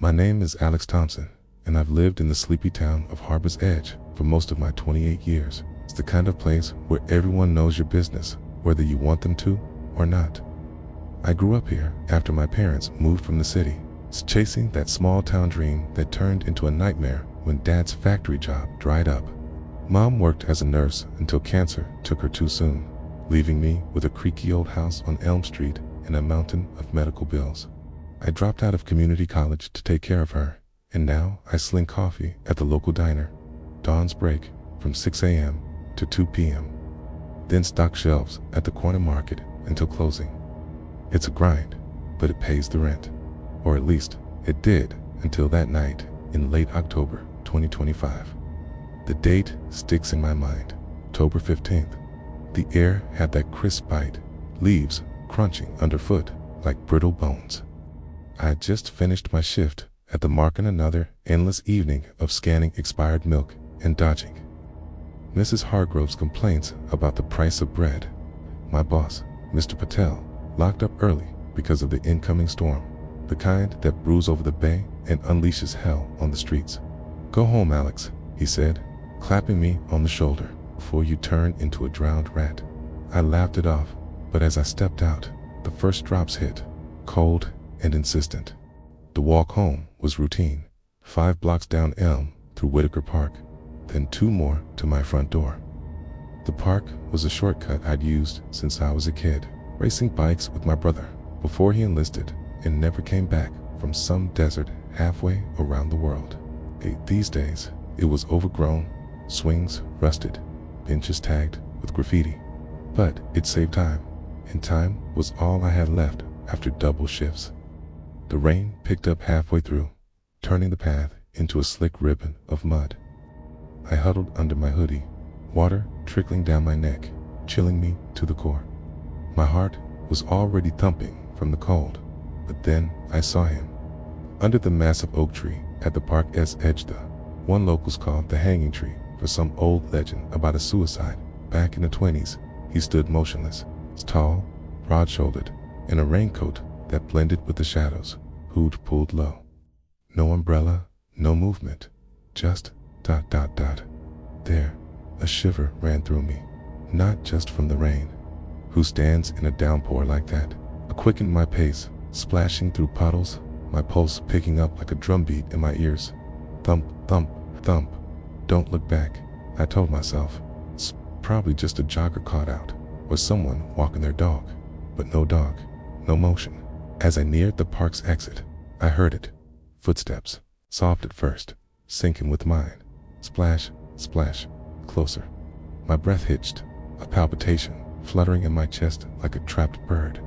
My name is Alex Thompson, and I've lived in the sleepy town of Harbor's Edge for most of my 28 years. It's the kind of place where everyone knows your business, whether you want them to or not. I grew up here after my parents moved from the city, chasing that small town dream that turned into a nightmare when Dad's factory job dried up. Mom worked as a nurse until cancer took her too soon, leaving me with a creaky old house on Elm Street and a mountain of medical bills. I dropped out of community college to take care of her, and now I sling coffee at the local diner, dawn's break from 6 a.m. to 2 p.m., then stock shelves at the corner market until closing. It's a grind, but it pays the rent. Or at least, it did until that night in late October 2025. The date sticks in my mind, October 15th. The air had that crisp bite, leaves crunching underfoot like brittle bones. I had just finished my shift at the mark in another endless evening of scanning expired milk and dodging Mrs. Hargrove's complaints about the price of bread. My boss, Mr. Patel, locked up early because of the incoming storm, the kind that brews over the bay and unleashes hell on the streets. "Go home, Alex," he said, clapping me on the shoulder, "before you turn into a drowned rat." I laughed it off, but as I stepped out, the first drops hit, cold and insistent. The walk home was routine, 5 blocks down Elm through Whitaker Park, then 2 more to my front door. The park was a shortcut I'd used since I was a kid, racing bikes with my brother before he enlisted and never came back from some desert halfway around the world. These days, it was overgrown, swings rusted, benches tagged with graffiti. But it saved time, and time was all I had left after double shifts. The rain picked up halfway through, turning the path into a slick ribbon of mud. I huddled under my hoodie, water trickling down my neck, chilling me to the core. My heart was already thumping from the cold, but then I saw him. Under the massive oak tree at the park's edge, the one locals called the hanging tree for some old legend about a suicide back in the 20s, he stood motionless, tall, broad-shouldered, in a raincoat that blended with the shadows, hood pulled low. No umbrella, no movement, just ... There, a shiver ran through me, not just from the rain. Who stands in a downpour like that? I quickened my pace, splashing through puddles, my pulse picking up like a drumbeat in my ears. Thump, thump, thump. Don't look back, I told myself. It's probably just a jogger caught out, or someone walking their dog. But no dog, no motion. As I neared the park's exit, I heard it. Footsteps, soft at first, sinking with mine. Splash, splash, closer. My breath hitched, a palpitation fluttering in my chest like a trapped bird.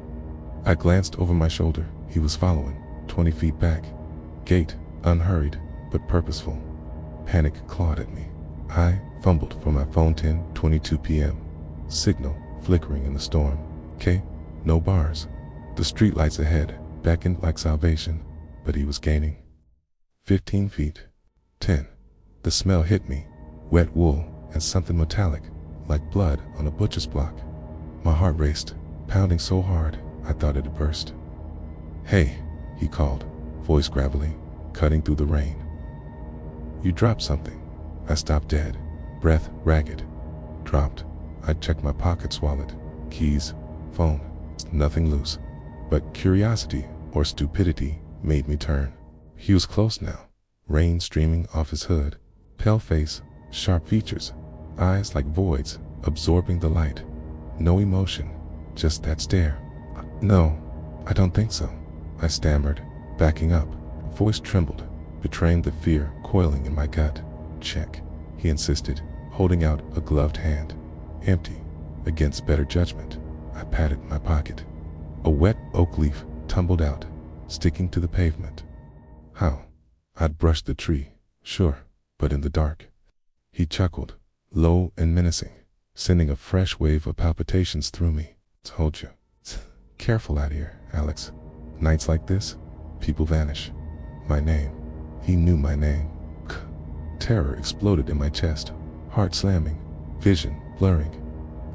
I glanced over my shoulder. He was following, 20 feet back. Gait, unhurried, but purposeful. Panic clawed at me. I fumbled for my phone. 10:22 p.m. Signal flickering in the storm. No bars. The streetlights ahead beckoned like salvation, but he was gaining. 15 feet. 10. The smell hit me, wet wool and something metallic, like blood on a butcher's block. My heart raced, pounding so hard I thought it'd burst. "Hey," he called, voice gravelly, cutting through the rain. "You dropped something." I stopped dead, breath ragged. Dropped. I checked my pockets, wallet, keys, phone. Nothing loose. But curiosity or stupidity made me turn. He was close now, rain streaming off his hood, pale face, sharp features, eyes like voids absorbing the light. No emotion, just that stare. "No, I don't think so," I stammered, backing up. Voice trembled, betraying the fear coiling in my gut. "Check," he insisted, holding out a gloved hand. Empty, against better judgment. I patted my pocket. A wet oak leaf tumbled out, sticking to the pavement. How? I'd brushed the tree, sure, but in the dark. He chuckled, low and menacing, sending a fresh wave of palpitations through me. "Told you. Careful out here, Alex. Nights like this, people vanish." My name. He knew my name. Terror exploded in my chest, heart slamming, vision blurring.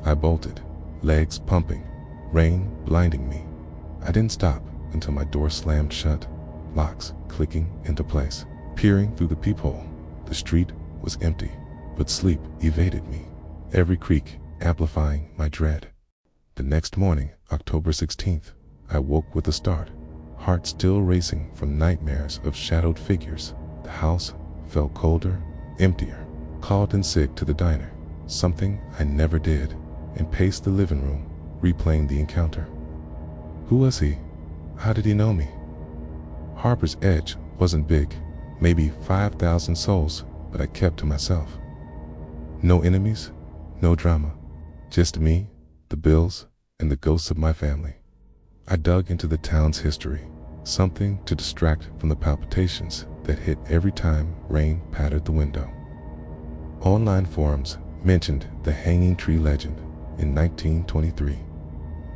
I bolted, legs pumping, rain blinding me. I didn't stop until my door slammed shut, locks clicking into place. Peering through the peephole, the street was empty, but sleep evaded me, every creak amplifying my dread. The next morning, October 16th, I woke with a start, heart still racing from nightmares of shadowed figures. The house felt colder, emptier. Called in sick to the diner, something I never did, and paced the living room, replaying the encounter. Who was he? How did he know me? Harbor's Edge wasn't big, maybe 5,000 souls, but I kept to myself. No enemies, no drama, just me, the bills, and the ghosts of my family. I dug into the town's history, something to distract from the palpitations that hit every time rain pattered the window. Online forums mentioned the hanging tree legend in 1923.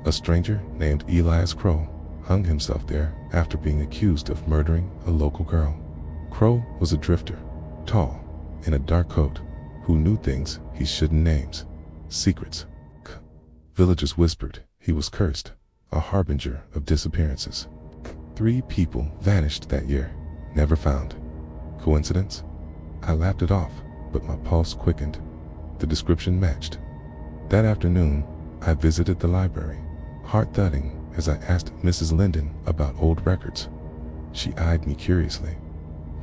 A stranger named Elias Crowe hung himself there after being accused of murdering a local girl. Crowe was a drifter, tall, in a dark coat, who knew things he shouldn't name. Secrets. Villagers whispered he was cursed, a harbinger of disappearances. 3 people vanished that year, never found. Coincidence? I laughed it off, but my pulse quickened. The description matched. That afternoon, I visited the library, heart thudding as I asked Mrs. Linden about old records. She eyed me curiously.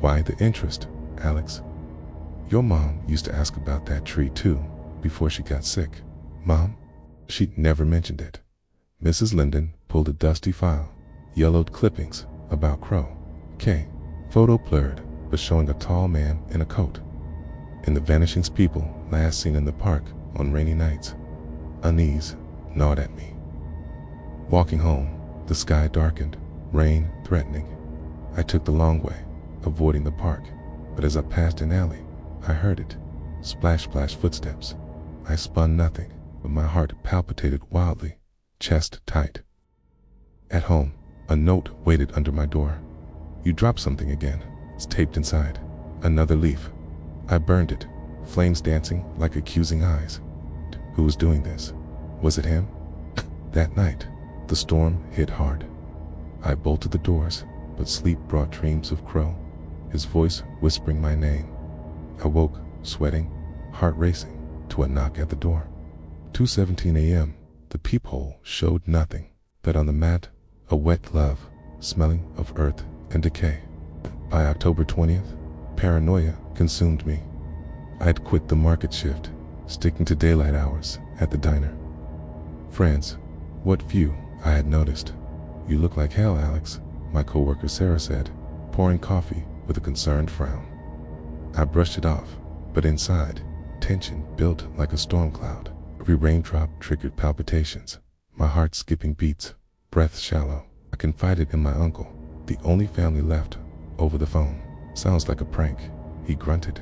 Why the interest, Alex? Your mom used to ask about that tree too, before she got sick. Mom? She never mentioned it. Mrs. Linden pulled a dusty file, yellowed clippings about Crowe. Photo blurred, but showing a tall man in a coat. And the vanishing's people last seen in the park on rainy nights. Unease gnawed at me. Walking home, the sky darkened, rain threatening. I took the long way, avoiding the park, but as I passed an alley, I heard it. Splash, splash footsteps. I spun nothing, but my heart palpitated wildly, chest tight. At home, a note waited under my door. You dropped something again. It's taped inside. Another leaf. I burned it, flames dancing like accusing eyes. Who was doing this? Was it him? That night, the storm hit hard. I bolted the doors, but sleep brought dreams of Crowe, his voice whispering my name. I woke, sweating, heart racing, to a knock at the door. 2:17 a.m., the peephole showed nothing, but on the mat, a wet glove, smelling of earth and decay. By October 20th, paranoia consumed me. I'd quit the market shift, sticking to daylight hours at the diner. Friends, what few I had noticed. You look like hell, Alex, my coworker Sarah said, pouring coffee with a concerned frown. I brushed it off, but inside, tension built like a storm cloud. Every raindrop triggered palpitations, my heart skipping beats, breath shallow. I confided in my uncle, the only family left, over the phone. Sounds like a prank, he grunted.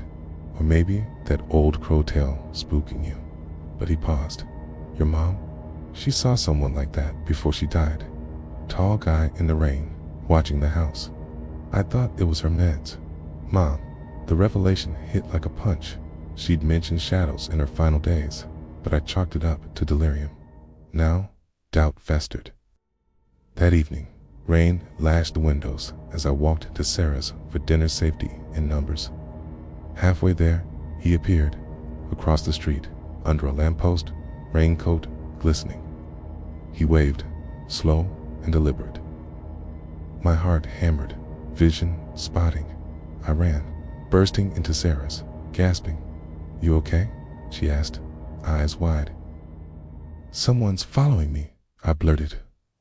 Or maybe that old crow tale spooking you. But he paused. Your mom? She saw someone like that before she died. Tall guy in the rain, watching the house. I thought it was her meds. Mom, the revelation hit like a punch. She'd mentioned shadows in her final days, but I chalked it up to delirium. Now, doubt festered. That evening, rain lashed the windows as I walked to Sarah's for dinner safety in numbers. Halfway there, he appeared, across the street, under a lamppost, raincoat glistening. He waved, slow and deliberate. My heart hammered, vision spotting. I ran, bursting into Sarah's, gasping. You okay? She asked, eyes wide. Someone's following me, I blurted,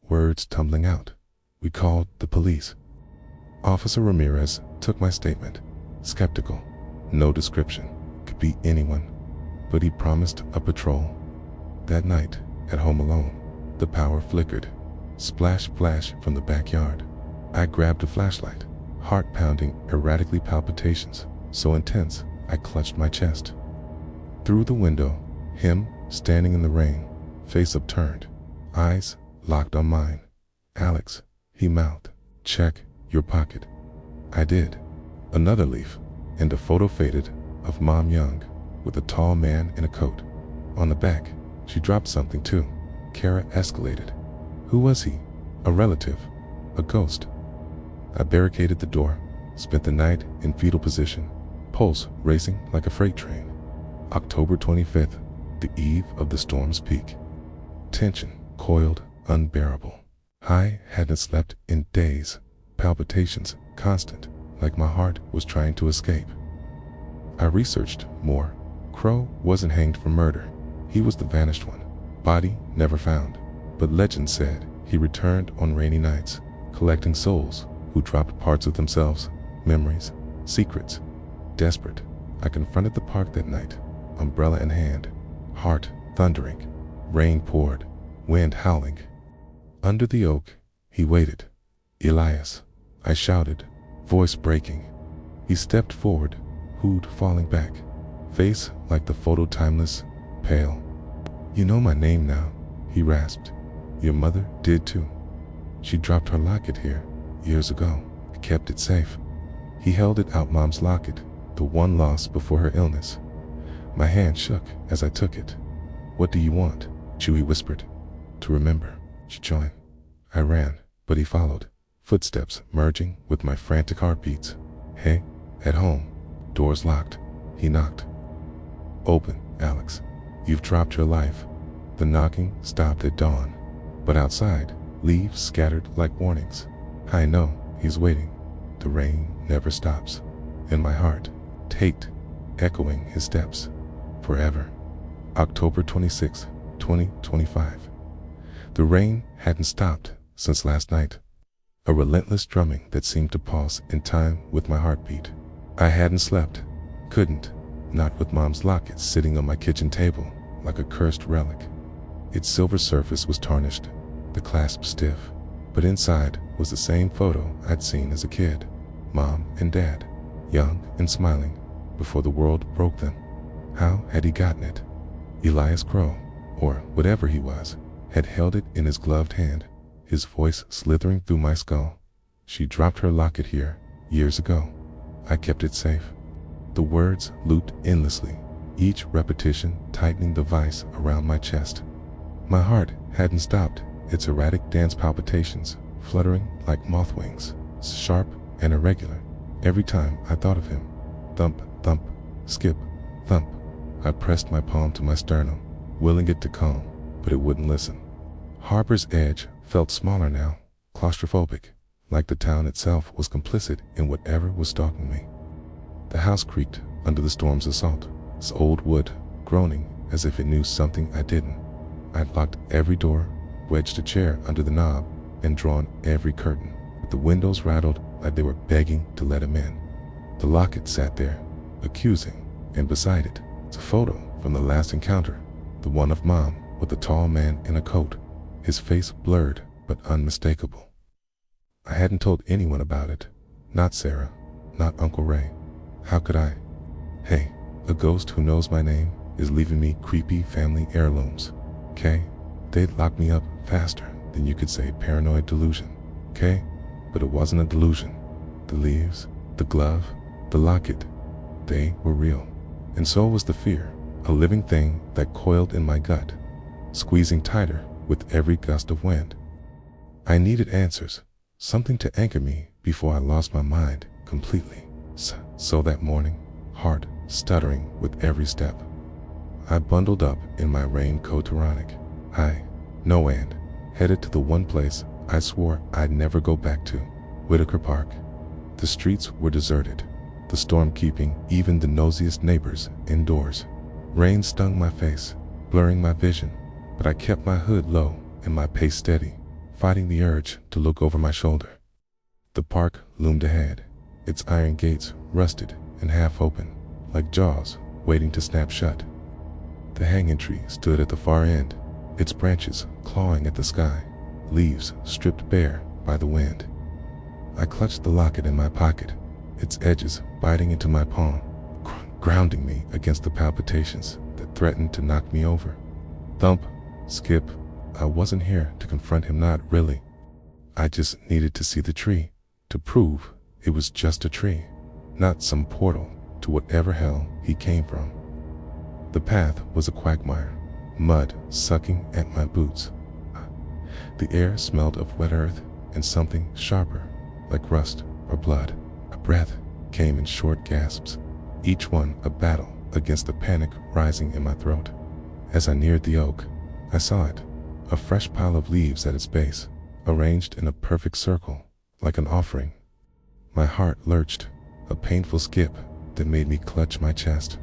words tumbling out. We called the police. Officer Ramirez took my statement, skeptical. No description, could be anyone, but he promised a patrol. That night, at home alone, the power flickered. Splash, splash from the backyard. I grabbed a flashlight, heart pounding, erratically palpitations, so intense I clutched my chest. Through the window, him standing in the rain, face upturned, eyes locked on mine. Alex, he mouthed, check your pocket. I did. Another leaf, and a photo faded of Mom Young with a tall man in a coat. On the back, she dropped something too. Kara escalated. Who was he? A relative? A ghost? I barricaded the door, spent the night in fetal position, pulse racing like a freight train. October 25th, the eve of the storm's peak. Tension coiled, unbearable. I hadn't slept in days, palpitations constant, like my heart was trying to escape. I researched more. Crowe wasn't hanged for murder. He was the vanished one, body never found. But legend said he returned on rainy nights, collecting souls who dropped parts of themselves, memories, secrets. Desperate, I confronted the park that night, umbrella in hand, heart thundering. Rain poured, wind howling. Under the oak, he waited. "Elias," I shouted, voice breaking. He stepped forward, hood falling back, face like the photo timeless, pale. "You know my name now," he rasped. "Your mother did too. She dropped her locket here years ago. I kept it safe." He held it out, Mom's locket, the one lost before her illness. My hand shook as I took it. "What do you want?" Chewy whispered. "To remember." She joined. I ran, but he followed, footsteps merging with my frantic heartbeats. "Hey, at home." Doors locked. He knocked. "Open, Alex. You've dropped your life." The knocking stopped at dawn, but outside, leaves scattered like warnings. I know he's waiting. The rain never stops. In my heart, Tate, echoing his steps. Forever. October 26, 2025. The rain hadn't stopped since last night. A relentless drumming that seemed to pulse in time with my heartbeat. I hadn't slept. Couldn't. Not with Mom's locket sitting on my kitchen table like a cursed relic. Its silver surface was tarnished, the clasp stiff, but inside was the same photo I'd seen as a kid. Mom and Dad, young and smiling, before the world broke them. How had he gotten it? Elias Crowe, or whatever he was, had held it in his gloved hand, his voice slithering through my skull. "She dropped her locket here years ago. I kept it safe." The words looped endlessly, each repetition tightening the vice around my chest. My heart hadn't stopped its erratic dance, palpitations fluttering like moth wings, sharp and irregular every time I thought of him. Thump, thump, skip, thump. I pressed my palm to my sternum, willing it to calm, but it wouldn't listen. Harbor's Edge felt smaller now, claustrophobic, like the town itself was complicit in whatever was stalking me. The house creaked under the storm's assault, its old wood groaning as if it knew something I didn't. I'd locked every door, wedged a chair under the knob, and drawn every curtain, but the windows rattled like they were begging to let him in. The locket sat there, accusing, and beside it, it's a photo from the last encounter, the one of Mom with a tall man in a coat, his face blurred but unmistakable. I hadn't told anyone about it, not Sarah, not Uncle Ray. How could I? Hey, a ghost who knows my name is leaving me creepy family heirlooms. Okay? They'd lock me up faster than you could say paranoid delusion. Okay? But it wasn't a delusion. The leaves, the glove, the locket, they were real. And so was the fear, a living thing that coiled in my gut, squeezing tighter with every gust of wind. I needed answers, something to anchor me before I lost my mind completely. So that morning, heart stuttering with every step, I bundled up in my raincoat ironic. Headed to the one place I swore I'd never go back to, Whitaker Park. The streets were deserted, the storm keeping even the nosiest neighbors indoors. Rain stung my face, blurring my vision, but I kept my hood low and my pace steady, fighting the urge to look over my shoulder. The park loomed ahead, its iron gates rusted and half open, like jaws waiting to snap shut. The hanging tree stood at the far end, its branches clawing at the sky, leaves stripped bare by the wind. I clutched the locket in my pocket, its edges biting into my palm, grounding me against the palpitations that threatened to knock me over. Thump, skip. I wasn't here to confront him, not really. I just needed to see the tree, to prove it was just a tree, not some portal to whatever hell he came from. The path was a quagmire, mud sucking at my boots. The air smelled of wet earth and something sharper, like rust or blood. A breath came in short gasps, each one a battle against the panic rising in my throat. As I neared the oak, I saw it, a fresh pile of leaves at its base, arranged in a perfect circle, like an offering. My heart lurched, a painful skip that made me clutch my chest.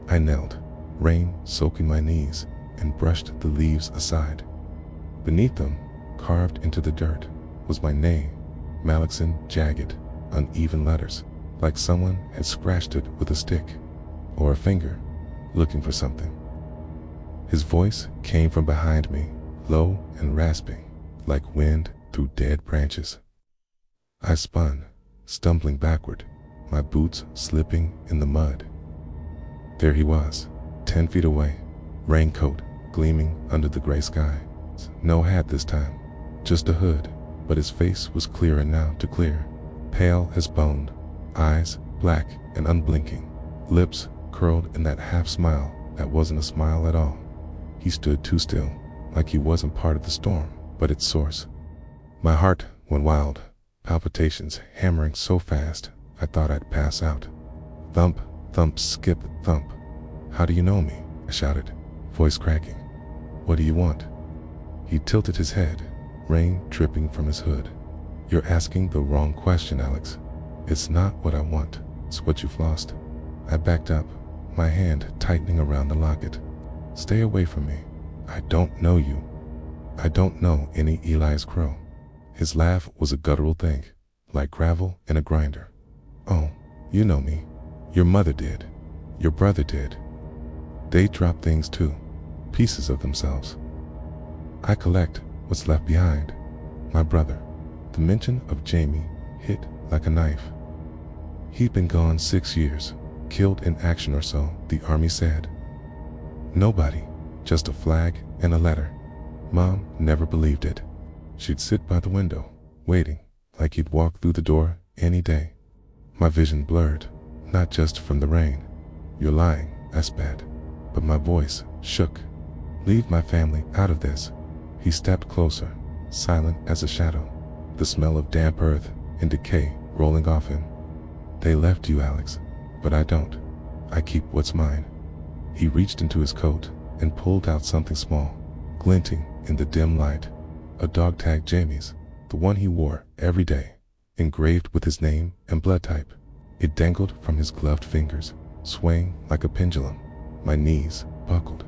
I knelt, rain soaking my knees, and brushed the leaves aside. Beneath them, carved into the dirt, was my name, Malixon, jagged, uneven letters, like someone had scratched it with a stick, or a finger, looking for something. His voice came from behind me, low and rasping, like wind through dead branches. I spun, stumbling backward, my boots slipping in the mud. There he was, 10 feet away, raincoat gleaming under the gray sky. No hat this time, just a hood, but his face was clearer now to clear, pale as bone, eyes black and unblinking, lips curled in that half smile that wasn't a smile at all. He stood too still, like he wasn't part of the storm, but its source. My heart went wild, palpitations hammering so fast I thought I'd pass out. Thump, thump, skip, thump. "How do you know me?" I shouted, voice cracking. "What do you want?" He tilted his head, rain dripping from his hood. "You're asking the wrong question, Alex. It's not what I want, it's what you've lost." I backed up, my hand tightening around the locket. "Stay away from me. I don't know you. I don't know any Elias Crowe." His laugh was a guttural thing, like gravel in a grinder. "Oh, you know me. Your mother did. Your brother did. They drop things too, pieces of themselves. I collect what's left behind. My brother." The mention of Jamie hit like a knife. He'd been gone 6 years, killed in action or so, the army said. Nobody, just a flag and a letter. Mom never believed it. She'd sit by the window, waiting, like he'd walk through the door any day. My vision blurred, not just from the rain. "You're lying," I spat, but my voice shook. "Leave my family out of this." He stepped closer, silent as a shadow, the smell of damp earth and decay rolling off him. "They left you, Alex, but I don't. I keep what's mine." He reached into his coat and pulled out something small, glinting in the dim light. A dog tag Jamie's, the one he wore every day, engraved with his name and blood type. It dangled from his gloved fingers, swaying like a pendulum. My knees buckled.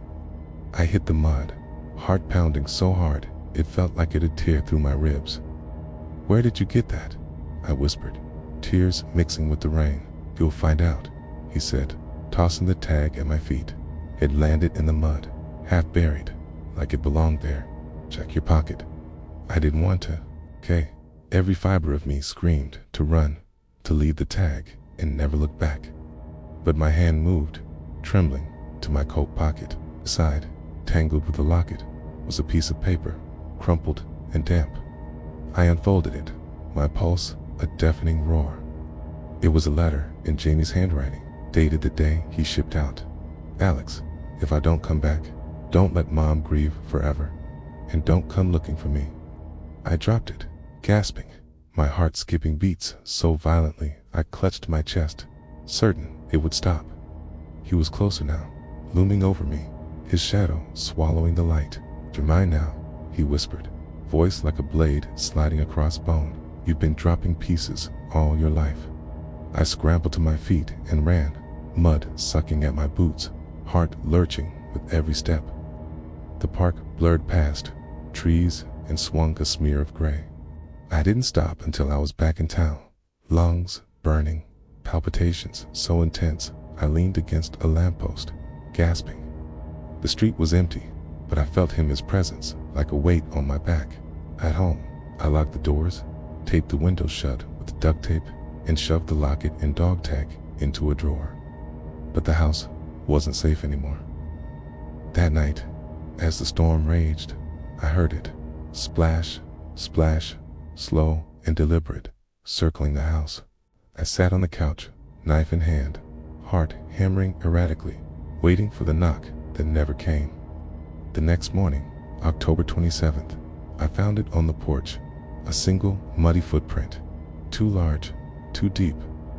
I hit the mud, heart pounding so hard it felt like it'd tear through my ribs. "Where did you get that?" I whispered, tears mixing with the rain. "You'll find out," he said, tossing the tag at my feet. It landed in the mud, half buried, like it belonged there. "Check your pocket." I didn't want to. Okay. Every fiber of me screamed to run, to leave the tag and never look back. But my hand moved, trembling, to my coat pocket. Inside, tangled with the locket, was a piece of paper, crumpled and damp. I unfolded it, my pulse a deafening roar. It was a letter in Jamie's handwriting, dated the day he shipped out. "Alex, if I don't come back, don't let Mom grieve forever, and don't come looking for me." I dropped it, gasping, my heart skipping beats so violently I clutched my chest, certain it would stop. He was closer now, looming over me, his shadow swallowing the light. "You're mine now," he whispered, voice like a blade sliding across bone. "You've been dropping pieces all your life." I scrambled to my feet and ran, mud sucking at my boots, heart lurching with every step. The park blurred past, trees, and swung a smear of gray. I didn't stop until I was back in town, lungs burning, palpitations so intense I leaned against a lamppost, gasping. The street was empty, but I felt his presence like a weight on my back. At home, I locked the doors, taped the windows shut with duct tape, and shoved the locket and dog tag into a drawer. But the house wasn't safe anymore. That night, as the storm raged, I heard it, splash, splash, slow and deliberate, circling the house. I sat on the couch, knife in hand, heart hammering erratically, waiting for the knock that never came. The next morning, October 27th, I found it on the porch, a single muddy footprint. Too large, too deep,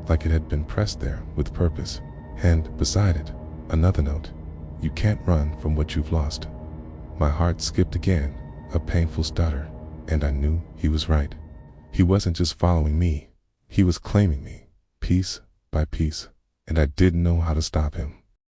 like it had been pressed there with purpose. And beside it, another note: you can't run from what you've lost. My heart skipped again, a painful stutter, and I knew he was right. He wasn't just following me, he was claiming me, piece by piece, and I didn't know how to stop him.